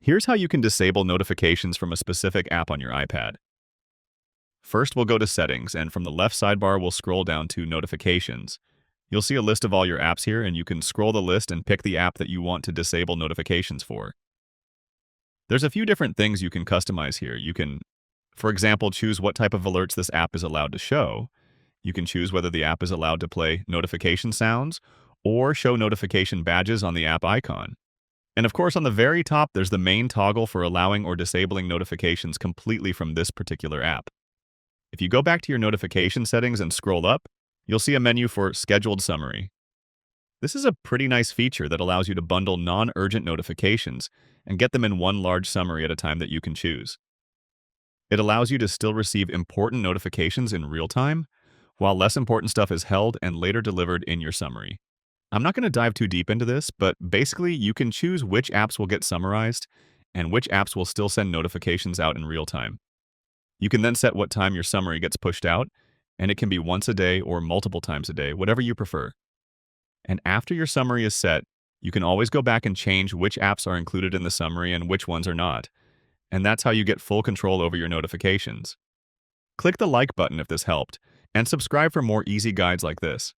Here's how you can disable notifications from a specific app on your iPad. First, we'll go to Settings, and from the left sidebar, we'll scroll down to Notifications. You'll see a list of all your apps here, and you can scroll the list and pick the app that you want to disable notifications for. There's a few different things you can customize here. You can, for example, choose what type of alerts this app is allowed to show. You can choose whether the app is allowed to play notification sounds or show notification badges on the app icon. And of course, on the very top, there's the main toggle for allowing or disabling notifications completely from this particular app. If you go back to your notification settings and scroll up, you'll see a menu for Scheduled Summary. This is a pretty nice feature that allows you to bundle non-urgent notifications and get them in one large summary at a time that you can choose. It allows you to still receive important notifications in real time, while less important stuff is held and later delivered in your summary. I'm not going to dive too deep into this, but basically you can choose which apps will get summarized and which apps will still send notifications out in real time. You can then set what time your summary gets pushed out, and it can be once a day or multiple times a day, whatever you prefer. And after your summary is set, you can always go back and change which apps are included in the summary and which ones are not. And that's how you get full control over your notifications. Click the like button if this helped, and subscribe for more easy guides like this.